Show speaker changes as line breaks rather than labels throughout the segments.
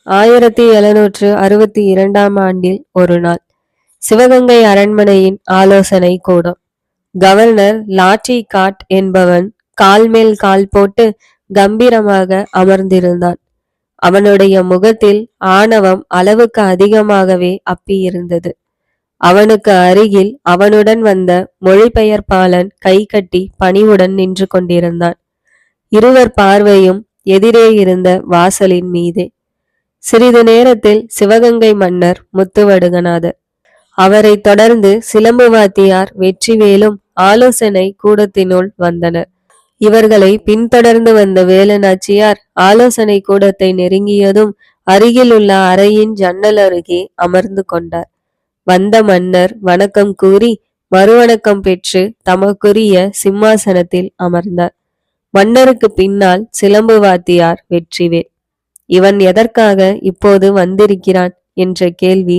1762ஆம் ஆண்டில் ஒரு நாள் சிவகங்கை அரண்மனையின் ஆலோசனை கூடம். கவர்னர் லாட்டி காட் என்பவன் கால் மேல் கால் போட்டு கம்பீரமாக அமர்ந்திருந்தான். அவனுடைய முகத்தில் ஆணவம் அளவுக்கு அதிகமாகவே அப்பியிருந்தது. அவனுக்கு அருகில் அவனுடன் வந்த மொழிபெயர்ப்பாளன் கை கட்டி பணிவுடன் நின்று கொண்டிருந்தான். இருவர் பார்வையும் எதிரே இருந்த வாசலின் மீதே. சிறிது நேரத்தில் சிவகங்கை மன்னர் முத்துவடுகநாதர், அவரை தொடர்ந்து சிலம்பு வாத்தியார் வெற்றிவேலும் ஆலோசனை கூடத்தினுள் வந்தனர். இவர்களை பின்தொடர்ந்து வந்த வேலுநாச்சியார் ஆலோசனை கூடத்தை நெருங்கியதும் அருகில் உள்ள அறையின் ஜன்னல் அருகே அமர்ந்து கொண்டார். வந்த மன்னர் வணக்கம் கூறி மறுவணக்கம் பெற்று தமக்குரிய சிம்மாசனத்தில் அமர்ந்தார். மன்னருக்கு பின்னால் சிலம்பு வாத்தியார் வெற்றிவேல். இவன் எதற்காக இப்போது வந்திருக்கிறான் என்ற கேள்வி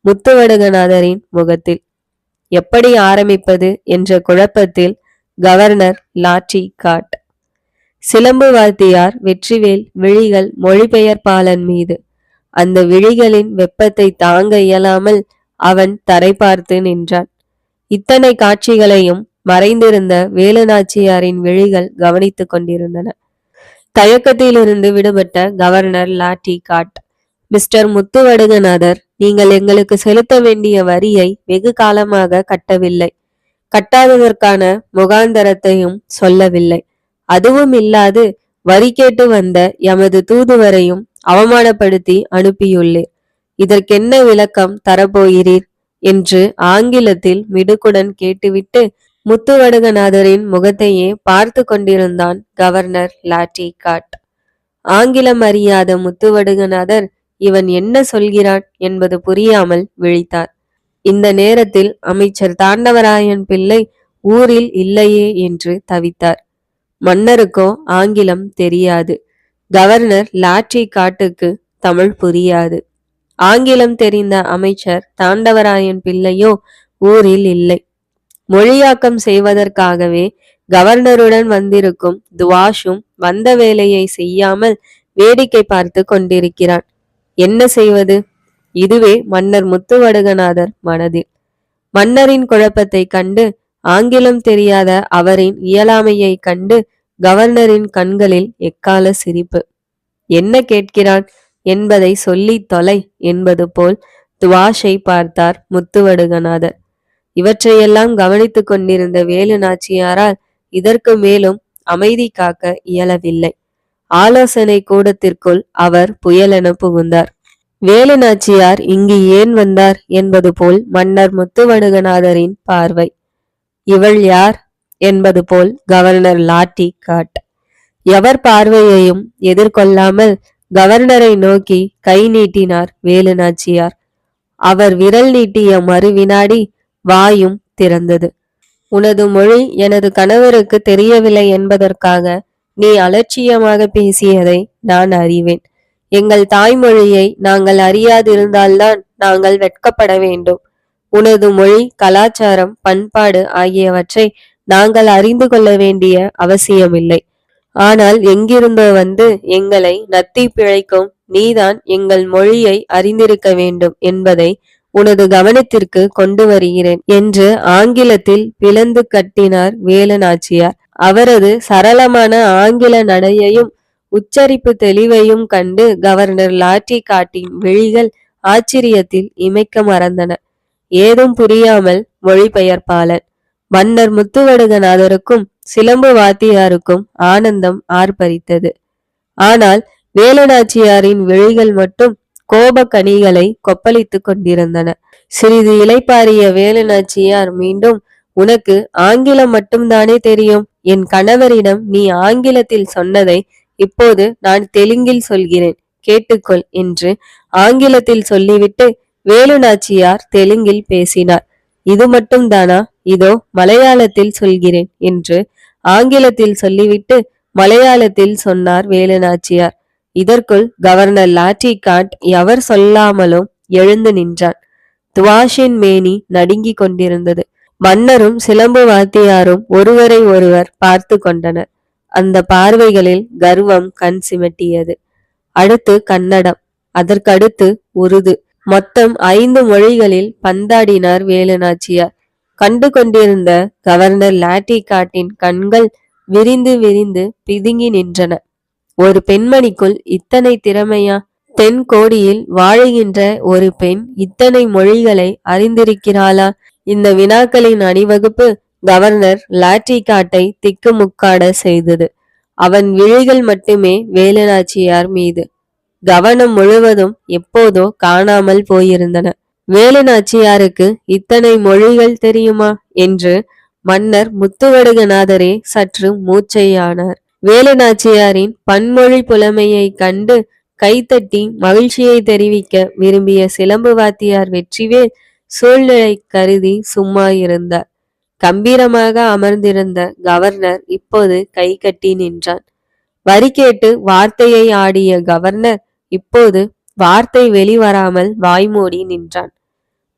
முத்துவடுகநாதரின் முகத்தில். எப்படி ஆரம்பிப்பது என்ற குழப்பத்தில் கவர்னர் லாட்டி காட். சிலம்பு வாத்தியார் வெற்றிவேல் விழிகள் மொழிபெயர்ப்பாளன் மீது. அந்த விழிகளின் வெப்பத்தை தாங்க இயலாமல் அவன் தரை பார்த்து நின்றான். இத்தனை காட்சிகளையும் மறைந்திருந்த வேலுநாச்சியாரின் விழிகள் கவனித்துக் கொண்டிருந்தன. தயக்கத்திலிருந்து விடுபட்ட கவர்னர் லாட்டி காட், மிஸ்டர் முத்துவடுகநாதர், நீங்கள் எங்களுக்கு செலுத்த வேண்டிய வரியை வெகு காலமாக கட்டவில்லை. கட்டாததற்கான முகாந்தரத்தையும் சொல்லவில்லை. அதுவும் இல்லாது வரி கேட்டு வந்த எமது தூதுவரையும் அவமானப்படுத்தி அனுப்பியுள்ளீர். இதற்கென்ன விளக்கம் தரப்போகிறீர் என்று ஆங்கிலத்தில் மிடுக்குடன் கேட்டுவிட்டு முத்துவடுகநாதரின் முகத்தையே பார்த்து கொண்டிருந்தான் கவர்னர் லாட்டி காட். ஆங்கிலம் அறியாத முத்துவடுகநாதர் இவன் என்ன சொல்கிறான் என்பது புரியாமல் விழித்தார். இந்த நேரத்தில் அமைச்சர் தாண்டவராயன் பிள்ளை ஊரில் இல்லையே என்று தவித்தார். மன்னருக்கோ ஆங்கிலம் தெரியாது. கவர்னர் லாட்டி காட்டுக்கு தமிழ் புரியாது. ஆங்கிலம் தெரிந்த அமைச்சர் தாண்டவராயன் பிள்ளையோ ஊரில் இல்லை. மொழியாக்கம் செய்வதற்காகவே கவர்னருடன் வந்திருக்கும் துவாஷும் வந்த வேலையை செய்யாமல் வேடிக்கை பார்த்து கொண்டிருக்கிறான். என்ன செய்வது? இதுவே மன்னர் முத்துவடுகநாதர் மனதில். மன்னரின் குழப்பத்தை கண்டு, ஆங்கிலம் தெரியாத அவரின் இயலாமையை கண்டு கவர்னரின் கண்களில் எக்கால சிரிப்பு. என்ன கேட்கிறான் என்பதை சொல்லி தொலை என்பது போல் துவாஷை பார்த்தார் முத்துவடுகநாதர். இவற்றையெல்லாம் கவனித்துக் கொண்டிருந்த வேலுநாச்சியாரால் இதற்கு மேலும் அமைதி காக்க இயலவில்லை. ஆலோசனை கூடத்திற்குள் அவர் புயலென புகுந்தார். வேலுநாச்சியார் இங்கு ஏன் வந்தார் என்பது போல் மன்னர் முத்துவடுகநாதரின் பார்வை. இவள் யார் என்பது போல் கவர்னர் லாட்டி காட். எவர் பார்வையையும் எதிர்கொள்ளாமல் கவர்னரை நோக்கி கை நீட்டினார் வேலுநாச்சியார். அவர் விரல் நீட்டிய மறு வினாடி வாயும் திறந்தது. உனது மொழி எனது கணவருக்கு தெரியவில்லை என்பதற்காக நீ அலட்சியமாக பேசியதை நான் அறிவேன். எங்கள் தாய்மொழியை நாங்கள் அறியாதிருந்தால்தான் நாங்கள் வெட்கப்பட வேண்டும். உனது மொழி, கலாச்சாரம், பண்பாடு ஆகியவற்றை நாங்கள் அறிந்து கொள்ள வேண்டிய அவசியமில்லை. ஆனால் எங்கிருந்தோ வந்து எங்களை நத்தி பிழைக்கும் நீதான் எங்கள் மொழியை அறிந்திருக்க வேண்டும் என்பதை உனது கவனத்திற்கு கொண்டு வருகிறேன் என்று ஆங்கிலத்தில் பிளந்து கட்டினார் வேலுநாச்சியார். அவரது சரளமான ஆங்கில நடையையும் உச்சரிப்பு தெளிவையும் கண்டு கவர்னர் லாட்டி காட்டின் விழிகள் ஆச்சரியத்தில் இமைக்க மறந்தன. ஏதும் புரியாமல் மொழிபெயர்ப்பாளன். மன்னர் முத்துவடுகநாதருக்கும் சிலம்பு வாத்தியாருக்கும் ஆனந்தம் ஆர்ப்பரித்தது. ஆனால் வேலுநாச்சியாரின் விழிகள் மட்டும் கோப கனிகளை கொப்பளித்துக் கொண்டிருந்தன. சிறிது இளைப்பாறிய வேலுநாச்சியார் மீண்டும், உனக்கு ஆங்கிலம் மட்டும்தானே தெரியும்? என் கணவரிடம் நீ ஆங்கிலத்தில் சொன்னதை இப்போது நான் தெலுங்கில் சொல்கிறேன், கேட்டுக்கொள் என்று ஆங்கிலத்தில் சொல்லிவிட்டு வேலுநாச்சியார் தெலுங்கில் பேசினார். இது மட்டும்தானா? இதோ மலையாளத்தில் சொல்கிறேன் என்று ஆங்கிலத்தில் சொல்லிவிட்டு மலையாளத்தில் சொன்னார் வேலுநாச்சியார். இதற்குள் கவர்னர் லாட்டி காட் எவர் சொல்லாமலும் எழுந்து நின்றான். துவாஷின் மேனி நடுங்கிக் கொண்டிருந்தது. மன்னரும் சிலம்பு வாத்தியாரும் ஒருவரை ஒருவர் பார்த்து கொண்டனர். அந்த பார்வைகளில் கர்வம் கண் சிமிட்டியது. அடுத்து கன்னடம், அதற்கடுத்து உருது, மொத்தம் 5 மொழிகளில் பந்தாடினார் வேலுநாச்சியார். கண்டு கொண்டிருந்த கவர்னர் லாட்டிகாட்டின் கண்கள் விரிந்து விரிந்து பிதுங்கி நின்றன. ஒரு பெண்மணிக்குள் இத்தனை திறமையா? தென் கோடியில் வாழுகின்ற ஒரு பெண் இத்தனை மொழிகளை அறிந்திருக்கிறாளா? இந்த வினாக்களின் அணிவகுப்பு கவர்னர் லாட்டிகாட்டை திக்குமுக்காட செய்தது. அவன் விழிகள் மட்டுமே வேலுநாச்சியார் மீது. கவனம் முழுவதும் எப்போதோ காணாமல் போயிருந்தன. வேலுநாச்சியாருக்கு இத்தனை மொழிகள் தெரியுமா என்று மன்னர் முத்துவடுகநாதரே சற்று மூச்சையானார். வேலுநாச்சியாரின் பன்மொழி புலமையை கண்டு கைத்தட்டி மகிழ்ச்சியை தெரிவிக்க விரும்பிய சிலம்பு வாத்தியார் வெற்றிவேல் சூழ்நிலை கருதி சும்மா இருந்தார். கம்பீரமாக அமர்ந்திருந்த கவர்னர் இப்போது கை கட்டி நின்றான். வரி கேட்டு வார்த்தையை ஆடிய கவர்னர் இப்போது வார்த்தை வெளிவராமல் வாய்மூடி நின்றான்.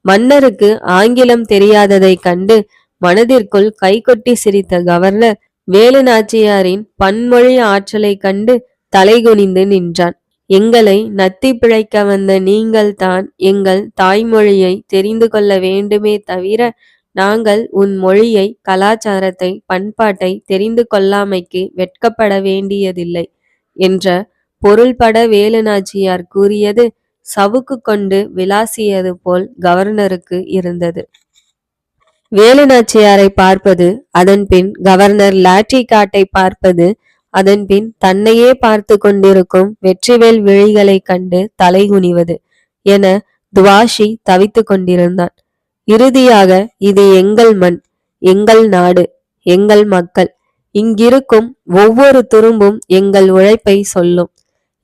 மன்னருக்கு ஆங்கிலம் தெரியாததை கண்டு மனதிற்குள் கைகொட்டி சிரித்த கவர்னர் வேலுநாச்சியாரின் பன்மொழி ஆற்றலை கண்டு தலைகுனிந்து நின்றான். எங்களை நத்தி பிழைக்க வந்த நீங்கள் தான் எங்கள் தாய்மொழியை தெரிந்து கொள்ள வேண்டுமே தவிர நாங்கள் உன் மொழியை, கலாச்சாரத்தை, பண்பாட்டை தெரிந்து கொள்ளாமைக்கு வெட்கப்பட வேண்டியதில்லை என்ற பொருள்பட வேலுநாச்சியார் கூறியது சவுக்கு கொண்டு விளாசியது போல் கவர்னருக்கு இருந்தது. வேலுநாச்சியாரை பார்ப்பது, அதன்பின் கவர்னர் லாட்டிகாட்டை பார்ப்பது, அதன்பின் தன்னையே பார்த்து கொண்டிருக்கும் வெற்றிவேல் விழிகளை கண்டு தலைகுனிவது என துவாஷி தவித்து கொண்டிருந்தான். இறுதியாக இது எங்கள் மண், எங்கள் நாடு, எங்கள் மக்கள். இங்கிருக்கும் ஒவ்வொரு துரும்பும் எங்கள் உழைப்பை சொல்லும்.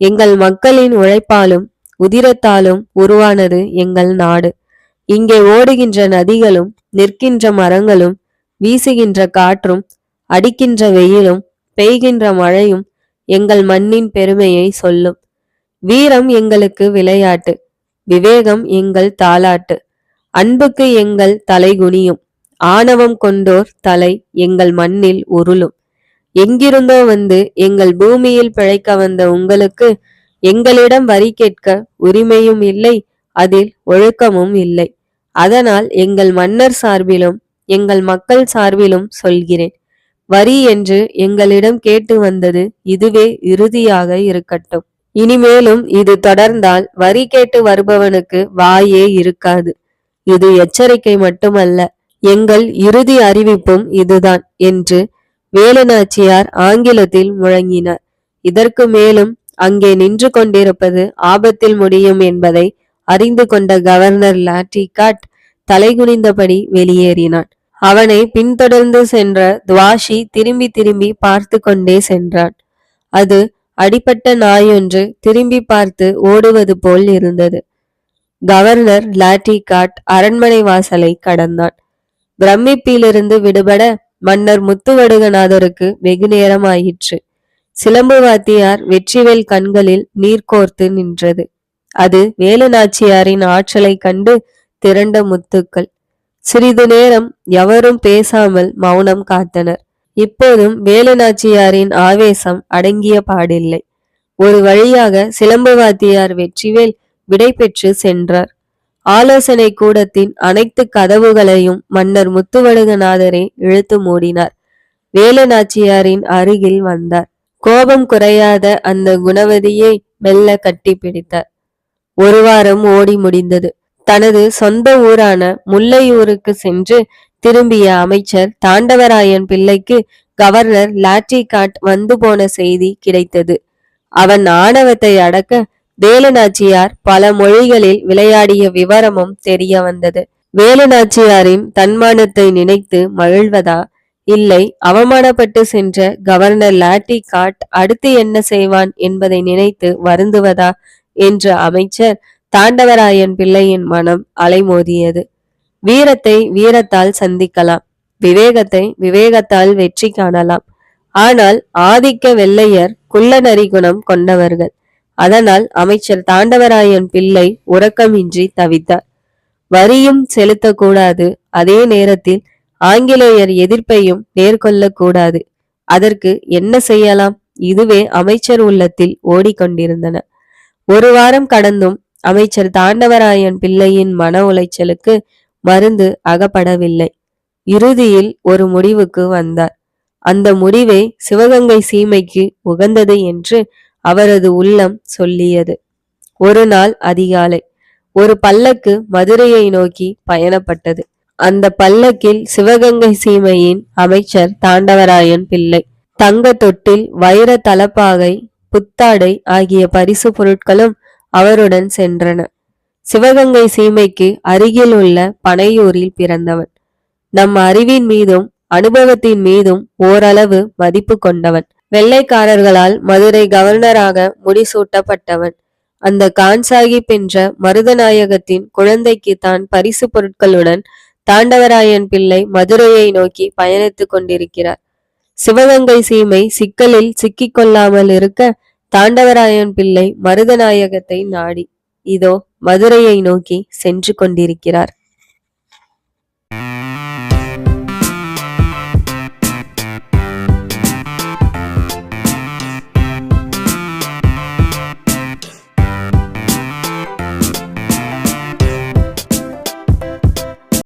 எங்கள் மக்களின் உழைப்பாலும் உதிரத்தாலும் உருவானது எங்கள் நாடு. இங்கே ஓடுகின்ற நதிகளும் நிற்கின்ற மரங்களும் வீசுகின்ற காற்றும் அடிக்கின்ற வெயிலும் பெய்கின்ற மழையும் எங்கள் மண்ணின் பெருமையை சொல்லும். வீரம் எங்களுக்கு விளையாட்டு, விவேகம் எங்கள் தாலாட்டு, அன்புக்கு எங்கள் தலைகுனியும், ஆணவம் கொண்டோர் தலை எங்கள் மண்ணில் உருளும். எங்கிருந்தோ வந்து எங்கள் பூமியில் பிழைக்க வந்த உங்களுக்கு எங்களிடம் வரி கேட்க உரிமையும் இல்லை, அதில் ஒழுக்கமும் இல்லை. அதனால் எங்கள் மன்னர் சார்பிலும் எங்கள் மக்கள் சார்பிலும் சொல்கிறேன், வரி என்று எங்களிடம் கேட்டு வந்தது இதுவே இறுதியாக இருக்கட்டும். இனிமேலும் இது தொடர்ந்தால் வரி கேட்டு வருபவனுக்கு வாயே இருக்காது. இது எச்சரிக்கை மட்டுமல்ல, எங்கள் இறுதி அறிவிப்பும் இதுதான் என்று வேலுநாச்சியார் ஆங்கிலத்தில் முழங்கினார். இதற்கு மேலும் அங்கே நின்று கொண்டிருப்பது ஆபத்தில் முடியும் என்பதை அறிந்து கொண்ட கவர்னர் லாட்டிகாட் தலைகுனிந்தபடி வெளியேறினான். அவனை பின்தொடர்ந்து சென்ற துவாஷி திரும்பி திரும்பி பார்த்து கொண்டே சென்றான். அது அடிப்பட்ட நாயொன்று திரும்பி பார்த்து ஓடுவது போல் இருந்தது. கவர்னர் லாட்டிகாட் அரண்மனை வாசலை கடந்தான். பிரமிப்பிலிருந்து விடுபட மன்னர் முத்துவடுகநாதருக்கு வெகு நேரம் ஆயிற்று. சிலம்பு வாத்தியார் வெற்றிவேல் கண்களில் நீர் கோர்த்து நின்றது. அது வேலுநாச்சியாரின் ஆற்றலை கண்டு திரண்ட முத்துக்கள். சிறிது நேரம் எவரும் பேசாமல் மௌனம் காத்தனர். இப்போதும் வேலுநாச்சியாரின் ஆவேசம் அடங்கிய பாடில்லை. ஒரு வழியாக சிலம்பு வாத்தியார் வெற்றிவேல் விடை பெற்று சென்றார். ஆலோசனை கூடத்தின் அனைத்து கதவுகளையும் மன்னர் முத்துவடுகநாதரே இழுத்து மூடினார். வேலுநாச்சியாரின் அருகில் வந்தார். கோபம் குறையாத அந்த குணவதியை மெல்ல கட்டி பிடித்தார். ஒரு வாரம் ஓடி முடிந்தது. தனது சொந்த ஊரான முல்லையூருக்கு சென்று திரும்பிய அமைச்சர் தாண்டவராயன் பிள்ளைக்கு கவர்னர் லாட்டிகாட் வந்து போன செய்தி கிடைத்தது. அவன் ஆணவத்தை அடக்க வேலுநாச்சியார் பல மொழிகளில் விளையாடிய விவரமும் தெரிய வந்தது. வேலுநாச்சியாரின் தன்மானத்தை நினைத்து மகிழ்வதா, இல்லை அவமானப்பட்டு சென்ற கவர்னர் லாட்டிகாட் அடுத்து என்ன செய்வான் என்பதை நினைத்து வருந்துவதா என்று அமைச்சர் தாண்டவராயன் பிள்ளையின் மனம் அலைமோதியது. வீரத்தை வீரத்தால் சந்திக்கலாம், விவேகத்தை விவேகத்தால் வெற்றி காணலாம். ஆனால் ஆதிக்க வெள்ளையர் குள்ளநரி குணம் கொண்டவர்கள். அதனால் அமைச்சர் தாண்டவராயன் பிள்ளை உறக்கமின்றி தவித்தார். வரியும் செலுத்தக்கூடாது, அதே நேரத்தில் ஆங்கிலேயர் எதிர்ப்பையும் நேர்கொள்ளக்கூடாது. அதற்கு என்ன செய்யலாம்? இதுவே அமைச்சர் உள்ளத்தில் ஓடிக்கொண்டிருந்தன. ஒரு வாரம் கடந்தும் அமைச்சர் தாண்டவராயன் பிள்ளையின் மன உளைச்சலுக்கு மருந்து அகப்படவில்லை. இறுதியில் ஒரு முடிவுக்கு வந்தார். அந்த முடிவே சிவகங்கை சீமைக்கு உகந்தது என்று அவரது உள்ளம் சொல்லியது. ஒரு நாள் அதிகாலை ஒரு பல்லக்கு மதுரையை நோக்கி பயணப்பட்டது. அந்த பல்லக்கில் சிவகங்கை சீமையின் அமைச்சர் தாண்டவராயன் பிள்ளை. தங்க தொட்டில், வைர தலப்பாகை, புத்தாடை ஆகிய பரிசு பொருட்களும் அவருடன் சென்றன. சிவகங்கை சீமைக்கு அருகில் உள்ள பனையூரில் பிறந்தவன். நம் அறிவின் மீதும் அனுபவத்தின் மீதும் ஓரளவு மதிப்பு கொண்டவன். வெள்ளைக்காரர்களால் மதுரை கவர்னராக முடிசூட்டப்பட்டவன். அந்த கான் சாஹிப் என்ற மருதநாயகத்தின் குழந்தைக்கு தான் பரிசு பொருட்களுடன் தாண்டவராயன் பிள்ளை மதுரையை நோக்கி பயணித்துக் கொண்டிருக்கிறார். சிவகங்கை சீமை சிக்கலில் சிக்கிக் கொள்ளாமல் இருக்க தாண்டவராயன் பிள்ளை மருதநாயகத்தை நாடி இதோ மதுரையை நோக்கி சென்று கொண்டிருக்கிறார்.